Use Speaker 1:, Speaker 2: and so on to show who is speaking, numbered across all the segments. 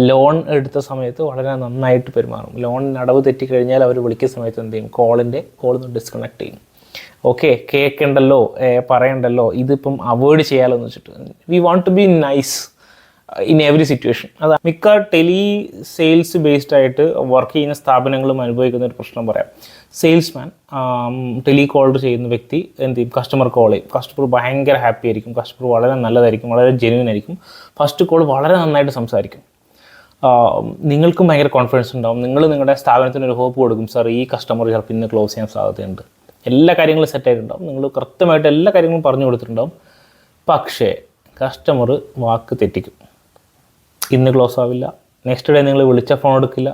Speaker 1: Loan എടുത്ത സമയത്ത് വളരെ നന്നായിട്ട് പെരുമാറും. ലോണിന് അടവ് തെറ്റിക്കഴിഞ്ഞാൽ അവർ വിളിക്കുന്ന സമയത്ത് എന്ത് ചെയ്യും? കോളിൽ നിന്ന് ഡിസ്കണക്ട് ചെയ്യും. ഓക്കെ, കേൾക്കണ്ടല്ലോ, പറയണ്ടല്ലോ, ഇതിപ്പം അവോയ്ഡ് ചെയ്യാമല്ലോ എന്ന് വെച്ചിട്ട് we want to be nice in every situation. അത് മിക്ക സെയിൽസ് ബേസ്ഡ് ആയിട്ട് വർക്ക് ചെയ്യുന്ന സ്ഥാപനങ്ങളും അനുഭവിക്കുന്ന ഒരു പ്രശ്നം പറയാം. സെയിൽസ്മാൻ കോൾ ചെയ്യുന്ന വ്യക്തി എന്ത് ചെയ്യും? കസ്റ്റമർ കോൾ ചെയ്യും. കസ്റ്റമർ ഭയങ്കര ഹാപ്പി ആയിരിക്കും, കസ്റ്റമർ വളരെ നല്ലതായിരിക്കും, വളരെ ജെന്യൂൻ ആയിരിക്കും. ഫസ്റ്റ് കോൾ വളരെ നന്നായിട്ട് സംസാരിക്കും. നിങ്ങൾക്കും ഭയങ്കര കോൺഫിഡൻസ് ഉണ്ടാവും. നിങ്ങളുടെ സ്ഥാപനത്തിന് ഒരു ഹോപ്പ് കൊടുക്കും, സാർ ഈ കസ്റ്റമർ ചിലപ്പോൾ ഇന്ന് ക്ലോസ് ചെയ്യാൻ സാധ്യതയുണ്ട്. എല്ലാ കാര്യങ്ങളും സെറ്റായിട്ടുണ്ടാവും, നിങ്ങൾ കൃത്യമായിട്ട് എല്ലാ കാര്യങ്ങളും പറഞ്ഞു കൊടുത്തിട്ടുണ്ടാവും. പക്ഷേ കസ്റ്റമർ വാക്ക് തെറ്റിക്കും. ഇന്ന് ക്ലോസ് ആവില്ല, നെക്സ്റ്റ് ഡേ നിങ്ങൾ വിളിച്ച ഫോൺ എടുക്കില്ല,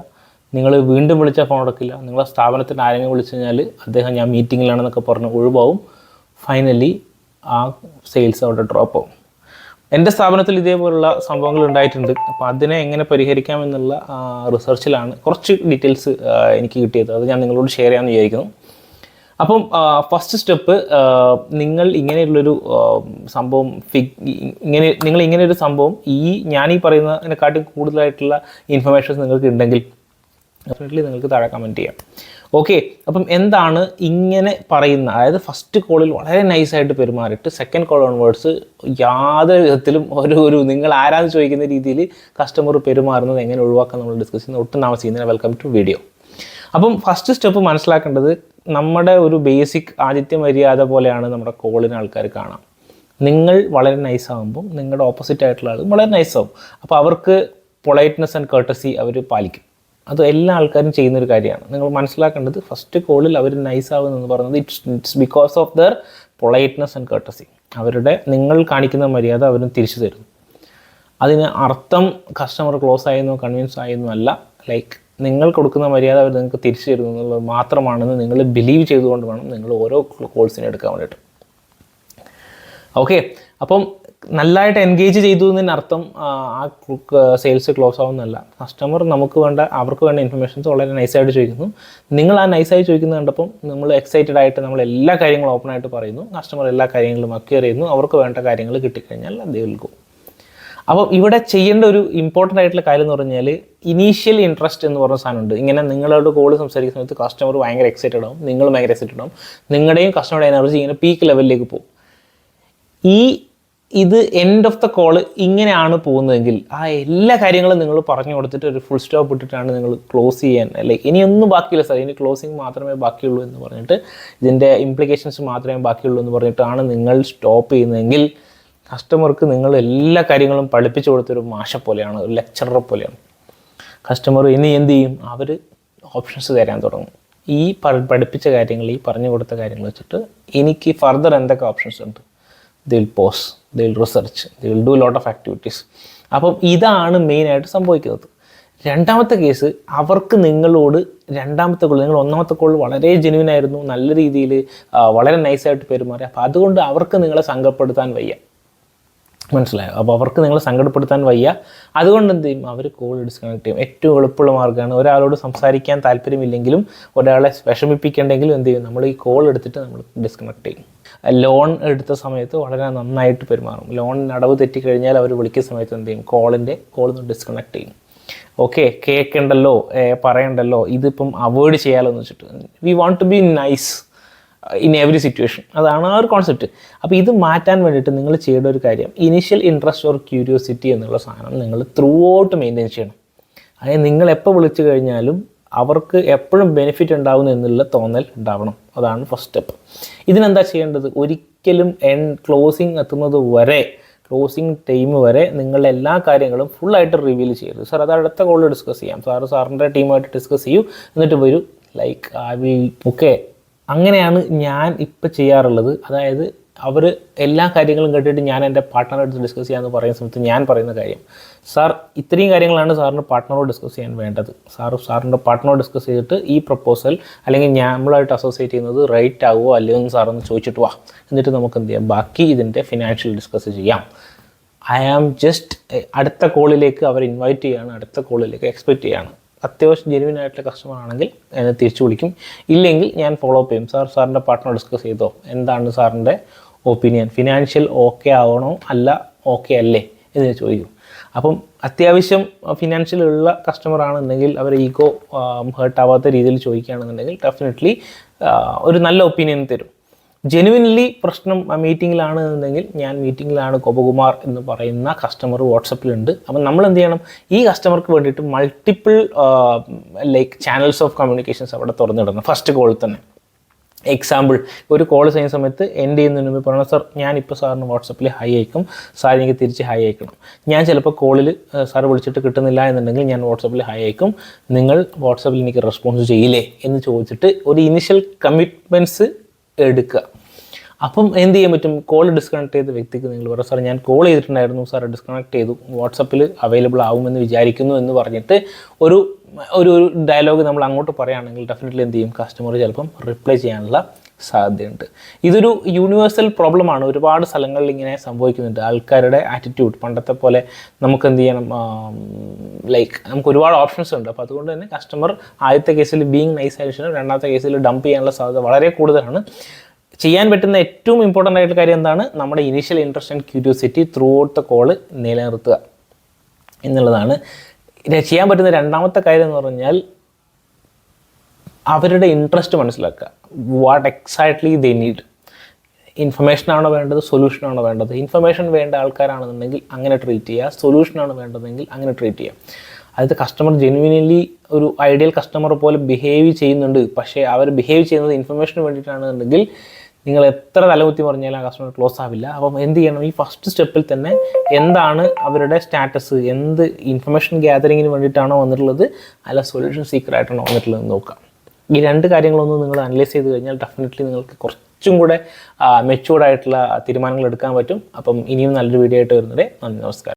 Speaker 1: നിങ്ങൾ വീണ്ടും വിളിച്ച ഫോൺ എടുക്കില്ല. നിങ്ങളെ സ്ഥാപനത്തിന് ആരെങ്കിലും വിളിച്ചു കഴിഞ്ഞാൽ അദ്ദേഹം ഞാൻ മീറ്റിങ്ങിലാണെന്നൊക്കെ പറഞ്ഞ് ഒഴിവാവും. ഫൈനലി ആ സെയിൽസ് അവിടെ ഡ്രോപ്പ് ആവും. എൻ്റെ സ്ഥാപനത്തിൽ ഇതേപോലുള്ള സംഭവങ്ങൾ ഉണ്ടായിട്ടുണ്ട്. അപ്പോൾ അതിനെ എങ്ങനെ പരിഹരിക്കാമെന്നുള്ള റിസർച്ചിലാണ് കുറച്ച് ഡീറ്റെയിൽസ് എനിക്ക് കിട്ടിയത്. അത് ഞാൻ നിങ്ങളോട് ഷെയർ ചെയ്യാമെന്ന് വിചാരിക്കുന്നു. അപ്പം ഫസ്റ്റ് സ്റ്റെപ്പ്, നിങ്ങൾ ഇങ്ങനെയുള്ളൊരു സംഭവം ഇങ്ങനെയൊരു സംഭവം ഞാൻ ഈ പറയുന്നതിനെക്കാട്ടി കൂടുതലായിട്ടുള്ള ഇൻഫർമേഷൻസ് നിങ്ങൾക്ക് ഉണ്ടെങ്കിൽ ഡെഫിനറ്റ്ലി നിങ്ങൾക്ക് താഴെ കമൻറ്റ് ചെയ്യാം. ഓക്കെ, അപ്പം എന്താണ് ഇങ്ങനെ പറയുന്ന, അതായത് ഫസ്റ്റ് കോളിൽ വളരെ നൈസായിട്ട് പെരുമാറിയിട്ട് സെക്കൻഡ് കോൾ ഓൺവേർഡ്സ് യാതൊരു വിധത്തിലും ഒരു നിങ്ങൾ ആരാന്ന് ചോദിക്കുന്ന രീതിയിൽ കസ്റ്റമർ പെരുമാറുന്നത് എങ്ങനെ ഒഴിവാക്കാൻ നമ്മൾ ഡിസ്കസ് ചെയ്യുന്നത്. ഒട്ടും താമസിക്കുന്നതിന് വെൽക്കം ടു വീഡിയോ. അപ്പം ഫസ്റ്റ് സ്റ്റെപ്പ് മനസ്സിലാക്കേണ്ടത്, നമ്മുടെ ഒരു ബേസിക് ആതിഥ്യ മര്യാദ പോലെയാണ് നമ്മുടെ കോളിന് ആൾക്കാർ കാണാം. നിങ്ങൾ വളരെ നൈസാകുമ്പം നിങ്ങളുടെ ഓപ്പോസിറ്റ് ആയിട്ടുള്ള ആൾ വളരെ നൈസാവും. അപ്പോൾ അവർക്ക് പൊളൈറ്റ്നെസ് ആൻഡ് കർട്ടസി അവർ പാലിക്കും. അത് എല്ലാ ആൾക്കാരും ചെയ്യുന്നൊരു കാര്യമാണ്. നിങ്ങൾ മനസ്സിലാക്കേണ്ടത്, ഫസ്റ്റ് കോളിൽ അവർ നൈസാവുമെന്ന് പറയുന്നത് it's because of there politeness and courtesy. നിങ്ങൾ കാണിക്കുന്ന മര്യാദ അവരും തിരിച്ചു തരും. അതിന് അർത്ഥം കസ്റ്റമർ ക്ലോസ് ആയെന്നോ കൺവിൻസ് ആയെന്നോ അല്ല. ലൈക്ക് നിങ്ങൾ കൊടുക്കുന്ന മര്യാദ അവർ നിങ്ങൾക്ക് തിരിച്ചു തരുന്നു എന്നുള്ളത് മാത്രമാണെന്ന് നിങ്ങൾ ബിലീവ് ചെയ്തുകൊണ്ട് വേണം നിങ്ങൾ ഓരോ കോൾസിനെ എടുക്കാൻ വേണ്ടിയിട്ട്. ഓക്കെ, അപ്പം നല്ലതായിട്ട് എൻഗേജ് ചെയ്തു എന്നതിനർത്ഥം ആ സെയിൽസ് ക്ലോസ് ആവുന്നല്ല. കസ്റ്റമർ അവർക്ക് വേണ്ട ഇൻഫർമേഷൻസ് വളരെ നൈസായിട്ട് ചോദിക്കുന്നു. നിങ്ങൾ ആ നൈസായി ചോദിക്കുന്നത് കണ്ടപ്പം നമ്മൾ എക്സൈറ്റഡ് ആയിട്ട് നമ്മൾ എല്ലാ കാര്യങ്ങളും ഓപ്പണായിട്ട് പറയുന്നു. കസ്റ്റമർ എല്ലാ കാര്യങ്ങളും അക്വയർ ചെയ്യുന്നു. അവർക്ക് വേണ്ട കാര്യങ്ങൾ കിട്ടിക്കഴിഞ്ഞാൽ ദേ വിൽ ഗോ. അപ്പോൾ ഇവിടെ ചെയ്യേണ്ട ഒരു ഇമ്പോർട്ടൻ്റ് ആയിട്ടുള്ള കാര്യം എന്ന് പറഞ്ഞാൽ, ഇനീഷ്യൽ ഇൻട്രസ്റ്റ് എന്ന് പറഞ്ഞ സാധനമുണ്ട്. ഇങ്ങനെ നിങ്ങളോട് കോൾ സംസാരിക്കുന്ന സമയത്ത് കസ്റ്റമർ ഭയങ്കര എക്സൈറ്റഡ് ആവും, നിങ്ങളും ഭയങ്കര എക്സൈറ്റഡ് ആവും. നിങ്ങളുടെയും കസ്റ്റമറുടെ എനർജി ഇങ്ങനെ പീക്ക് ലെവലിലേക്ക് പോകും. ഇത് എൻഡ് ഓഫ് ദ കോൾ ഇങ്ങനെയാണ് പോകുന്നതെങ്കിൽ ആ എല്ലാ കാര്യങ്ങളും നിങ്ങൾ പറഞ്ഞു കൊടുത്തിട്ട് ഒരു ഫുൾ സ്റ്റോപ്പ് ഇട്ടിട്ടാണ് നിങ്ങൾ ക്ലോസ് ചെയ്യാൻ, ലൈക്ക് ഇനിയൊന്നും ബാക്കിയില്ല സാർ, ഇനി ക്ലോസിങ് മാത്രമേ ബാക്കിയുള്ളൂ എന്ന് പറഞ്ഞിട്ട്, ഇതിൻ്റെ ഇംപ്ലിക്കേഷൻസ് മാത്രമേ ബാക്കിയുള്ളൂ എന്ന് പറഞ്ഞിട്ടാണ് നിങ്ങൾ സ്റ്റോപ്പ് ചെയ്യുന്നതെങ്കിൽ, കസ്റ്റമർക്ക് നിങ്ങൾ എല്ലാ കാര്യങ്ങളും പഠിപ്പിച്ചു കൊടുത്തൊരു മാഷ പോലെയാണ്, ഒരു ലെക്ചറർ പോലെയാണ്. കസ്റ്റമർ ഇനി എന്ത് ചെയ്യും? അവർ ഓപ്ഷൻസ് തരാൻ തുടങ്ങും. ഈ പഠിപ്പിച്ച കാര്യങ്ങൾ, ഈ പറഞ്ഞു കൊടുത്ത കാര്യങ്ങൾ വെച്ചിട്ട് എനിക്ക് ഫർദർ എന്തൊക്കെ ഓപ്ഷൻസ് ഉണ്ട്, they will pause, they will research, they will do lot of activities. അപ്പം ഇതാണ് മെയിനായിട്ട് സംഭവിക്കുന്നത്. രണ്ടാമത്തെ കേസ്, അവർക്ക് നിങ്ങളോട് രണ്ടാമത്തെ കോൾ, നിങ്ങൾ ഒന്നാമത്തെ കോൾ വളരെ ജെന്യൂൻ ആയിരുന്നു, നല്ല രീതിയിൽ വളരെ നൈസായിട്ട് പെരുമാറി. അപ്പോൾ അതുകൊണ്ട് അവർക്ക് നിങ്ങളെ സങ്കടപ്പെടുത്താൻ വയ്യ, മനസ്സിലായോ? അപ്പോൾ അവർക്ക് നിങ്ങളെ സങ്കടപ്പെടുത്താൻ വയ്യ. അതുകൊണ്ട് എന്ത് ചെയ്യും? അവർ കോൾ ഡിസ്കണക്ട് ചെയ്യും. ഏറ്റവും എളുപ്പമുള്ള മാർഗ്ഗമാണ്. ഒരാളോട് സംസാരിക്കാൻ താല്പര്യമില്ലെങ്കിലും ഒരാളെ വിഷമിപ്പിക്കേണ്ടെങ്കിലും എന്ത് ചെയ്യും? നമ്മൾ ഈ കോൾ എടുത്തിട്ട് നമ്മൾ ഡിസ്കണക്ട് ചെയ്യും. ലോൺ എടുത്ത സമയത്ത് വളരെ നന്നായിട്ട് പെരുമാറും. ലോണിന് അടവ് തെറ്റിക്കഴിഞ്ഞാൽ അവർ വിളിക്കുന്ന സമയത്ത് എന്ത് ചെയ്യും? കോളിൽ നിന്ന് ഡിസ്കണക്ട് ചെയ്യും. ഓക്കെ, കേൾക്കണ്ടല്ലോ, പറയണ്ടല്ലോ, ഇതിപ്പം അവോയ്ഡ് ചെയ്യാമല്ലോ എന്ന് വെച്ചിട്ട് we want to be nice in every situation. അതാണ് ആ ഒരു കോൺസെപ്റ്റ്. അപ്പോൾ ഇത് മാറ്റാൻ വേണ്ടിയിട്ട് നിങ്ങൾ ചെയ്യേണ്ട ഒരു കാര്യം, ഇനീഷ്യൽ ഇൻട്രസ്റ്റ് ഓർ ക്യൂരിയോസിറ്റി എന്നുള്ള സാധനം നിങ്ങൾ ത്രൂ ഔട്ട് മെയിൻറ്റെയിൻ ചെയ്യണം. അതായത് നിങ്ങൾ എപ്പോൾ വിളിച്ചു കഴിഞ്ഞാലും അവർക്ക് എപ്പോഴും ബെനിഫിറ്റ് ഉണ്ടാവുന്നു എന്നുള്ള തോന്നൽ ഉണ്ടാവണം. അതാണ് ഫസ്റ്റ് സ്റ്റെപ്പ്. ഇതിനെന്താ ചെയ്യേണ്ടത്? ഒരിക്കലും ക്ലോസിങ് എത്തുന്നത് വരെ, ക്ലോസിങ് ടൈം വരെ നിങ്ങളുടെ എല്ലാ കാര്യങ്ങളും ഫുള്ളായിട്ട് റിവീൽ ചെയ്യരുത്. സാർ അത് അടുത്ത കോളിൽ ഡിസ്കസ് ചെയ്യാം, സാറിൻ്റെ ടീമായിട്ട് ഡിസ്കസ് ചെയ്യൂ, എന്നിട്ട് വരൂ, ലൈക്ക് ഐ വിൽ ഓക്കെ. അങ്ങനെയാണ് ഞാൻ ഇപ്പം ചെയ്യാറുള്ളത്. അതായത് അവർ എല്ലാ കാര്യങ്ങളും കേട്ടിട്ട് ഞാൻ എൻ്റെ പാർട്ട്ണറായിട്ട് ഡിസ്കസ് ചെയ്യാമെന്ന് പറയുന്ന സമയത്ത് ഞാൻ പറയുന്ന കാര്യം, സാർ ഇത്രയും കാര്യങ്ങളാണ് സാറിൻ്റെ പാർട്ട്ണറോട് ഡിസ്കസ് ചെയ്യാൻ വേണ്ടത്. സാറിൻ്റെ പാർട്ട്ണറോട് ഡിസ്കസ് ചെയ്തിട്ട് ഈ പ്രപ്പോസൽ അല്ലെങ്കിൽ നമ്മളായിട്ട് അസോസിയേറ്റ് ചെയ്യുന്നത് റൈറ്റ് ആവുമോ അല്ലയോ എന്ന് സാറൊന്ന് ചോദിച്ചിട്ട് വാ, എന്നിട്ട് നമുക്ക് എന്ത് ചെയ്യാം, ബാക്കി ഇതിൻ്റെ ഫിനാൻഷ്യൽ ഡിസ്കസ് ചെയ്യാം. ഐ ആം ജസ്റ്റ് അടുത്ത കോളിലേക്ക് അവർ ഇൻവൈറ്റ് ചെയ്യുകയാണ്, അടുത്ത കോളിലേക്ക് എക്സ്പെക്റ്റ് ചെയ്യുകയാണ്. അത്യാവശ്യം ജെന്യൂൻ ആയിട്ടുള്ള കസ്റ്റമർ ആണെങ്കിൽ എന്നെ തിരിച്ചു വിളിക്കും, ഇല്ലെങ്കിൽ ഞാൻ ഫോളോ അപ്പ് ചെയ്യും. സാറിൻ്റെ പാർട്ട്ണർ ഡിസ്കസ് ചെയ്തോ, എന്താണ് സാറിൻ്റെ ഒപ്പീനിയൻ, ഫിനാൻഷ്യൽ ഓക്കെ ആവണോ അല്ല ഓക്കെ അല്ലേ എന്ന് ചോദിക്കും. അപ്പം അത്യാവശ്യം ഫിനാൻഷ്യൽ ഉള്ള കസ്റ്റമർ ആണെന്നുണ്ടെങ്കിൽ അവർ ഈഗോ ഹേർട്ട് ആവാത്ത രീതിയിൽ ചോദിക്കുകയാണെന്നുണ്ടെങ്കിൽ ഡെഫിനറ്റ്ലി ഒരു നല്ല ഒപ്പീനിയൻ തരും. ജെനുവിൻലി പ്രശ്നം മീറ്റിങ്ങിലാണ് എന്നുണ്ടെങ്കിൽ ഞാൻ മീറ്റിങ്ങിലാണ് ഗോപകുമാർ എന്ന് പറയുന്ന കസ്റ്റമർ വാട്സപ്പിലുണ്ട്. അപ്പം നമ്മൾ എന്ത് ചെയ്യണം, ഈ കസ്റ്റമർക്ക് വേണ്ടിയിട്ട് മൾട്ടിപ്പിൾ ചാനൽസ് ഓഫ് കമ്മ്യൂണിക്കേഷൻസ് അവിടെ തുറന്നിടണം ഫസ്റ്റ് കോളിൽ തന്നെ. എക്സാമ്പിൾ, ഒരു കോൾ ചെയ്യുന്ന സമയത്ത് എൻഡ് ചെയ്യുന്നതിന് മുമ്പ് പറയണം, സാർ ഞാനിപ്പോൾ സാറിന് വാട്സപ്പിൽ ഹൈ അയക്കും, സാർ എനിക്ക് തിരിച്ച് ഹൈ അയക്കണം. ഞാൻ ചിലപ്പോൾ കോളിൽ സാർ വിളിച്ചിട്ട് കിട്ടുന്നില്ല എന്നുണ്ടെങ്കിൽ ഞാൻ വാട്സപ്പിൽ ഹൈ അയക്കും, നിങ്ങൾ വാട്സപ്പിൽ എനിക്ക് റെസ്പോൺസ് ചെയ്യില്ലേ എന്ന് ചോദിച്ചിട്ട് ഒരു ഇനിഷ്യൽ കമ്മിറ്റ്മെൻറ്റ്സ് എടുക്കുക. അപ്പം എന്ത് ചെയ്യാൻ പറ്റും, കോൾ ഡിസ്കണക്ട് ചെയ്ത വ്യക്തിക്ക് നിങ്ങൾ പറയാം, സാർ ഞാൻ കോൾ ചെയ്തിട്ടുണ്ടായിരുന്നു, സാർ ഡിസ്കണക്ട് ചെയ്തു, വാട്സപ്പിൽ അവൈലബിൾ ആവുമെന്ന് വിചാരിക്കുന്നു എന്ന് പറഞ്ഞിട്ട് ഒരു ഒരു ഡയലോഗ് നമ്മൾ അങ്ങോട്ട് പറയുകയാണെങ്കിൽ ഡെഫിനറ്റ്ലി എന്ത് ചെയ്യും, കസ്റ്റമർ ചിലപ്പം റിപ്ലൈ ചെയ്യാനുള്ള സാധ്യതയുണ്ട്. ഇതൊരു യൂണിവേഴ്സൽ പ്രോബ്ലമാണ്, ഒരുപാട് സ്ഥലങ്ങളിൽ ഇങ്ങനെ സംഭവിക്കുന്നുണ്ട്. ആൾക്കാരുടെ ആറ്റിറ്റ്യൂഡ് പണ്ടത്തെ പോലെ നമുക്ക് എന്ത് ചെയ്യണം, നമുക്ക് ഒരുപാട് ഓപ്ഷൻസ് ഉണ്ട്. അപ്പോൾ അതുകൊണ്ട് തന്നെ കസ്റ്റമർ ആദ്യത്തെ കേസിൽ ബീങ് നൈസ് ആയിട്ട് രണ്ടാമത്തെ കേസിൽ ഡംപ് ചെയ്യാനുള്ള സാധ്യത വളരെ കൂടുതലാണ്. ചെയ്യാൻ പറ്റുന്ന ഏറ്റവും ഇമ്പോർട്ടൻ്റ് ആയിട്ടുള്ള കാര്യം എന്താണ്, നമ്മുടെ initial interest and curiosity through out the call നിലനിർത്തുക എന്നുള്ളതാണ്. ചെയ്യാൻ പറ്റുന്ന രണ്ടാമത്തെ കാര്യം എന്ന് പറഞ്ഞാൽ അവരുടെ ഇൻട്രസ്റ്റ് മനസ്സിലാക്കുക. What exactly they need. ഇൻഫർമേഷനാണോ വേണ്ടത്, സൊല്യൂഷനാണോ വേണ്ടത്? ഇൻഫർമേഷൻ വേണ്ട ആൾക്കാരാണെന്നുണ്ടെങ്കിൽ അങ്ങനെ ട്രീറ്റ് ചെയ്യുക, സൊല്യൂഷനാണ് വേണ്ടതെങ്കിൽ അങ്ങനെ ട്രീറ്റ് ചെയ്യുക. അതായത് കസ്റ്റമർ ജെനുവിനലി ഒരു ഐഡിയൽ കസ്റ്റമർ പോലെ ബിഹേവ് ചെയ്യുന്നുണ്ട്, പക്ഷേ അവർ ബിഹേവ് ചെയ്യുന്നത് ഇൻഫർമേഷന് വേണ്ടിയിട്ടാണെന്നുണ്ടെങ്കിൽ നിങ്ങൾ എത്ര തലകുത്തി പറഞ്ഞാലും ആ കസ്റ്റമർ ക്ലോസ് ആവില്ല. അപ്പം എന്ത് ചെയ്യണം, ഈ ഫസ്റ്റ് സ്റ്റെപ്പിൽ തന്നെ എന്താണ് അവരുടെ സ്റ്റാറ്റസ്, എന്ത് ഇൻഫർമേഷൻ ഗ്യാതറിങ്ങിന് വേണ്ടിയിട്ടാണോ വന്നിട്ടുള്ളത്, അല്ല സൊല്യൂഷൻ സീക്കറായിട്ടാണോ വന്നിട്ടുള്ളത് നോക്കാം. ഈ രണ്ട് കാര്യങ്ങളൊന്നും നിങ്ങൾ അനലൈസ് ചെയ്ത് കഴിഞ്ഞാൽ ഡെഫിനറ്റ്ലി നിങ്ങൾക്ക് കുറച്ചും കൂടെ മെച്യൂർഡായിട്ടുള്ള തീരുമാനങ്ങൾ എടുക്കാൻ പറ്റും. അപ്പം ഇനിയും നല്ലൊരു വീഡിയോ ആയിട്ട് വരുന്നത്. നന്ദി, നമസ്കാരം.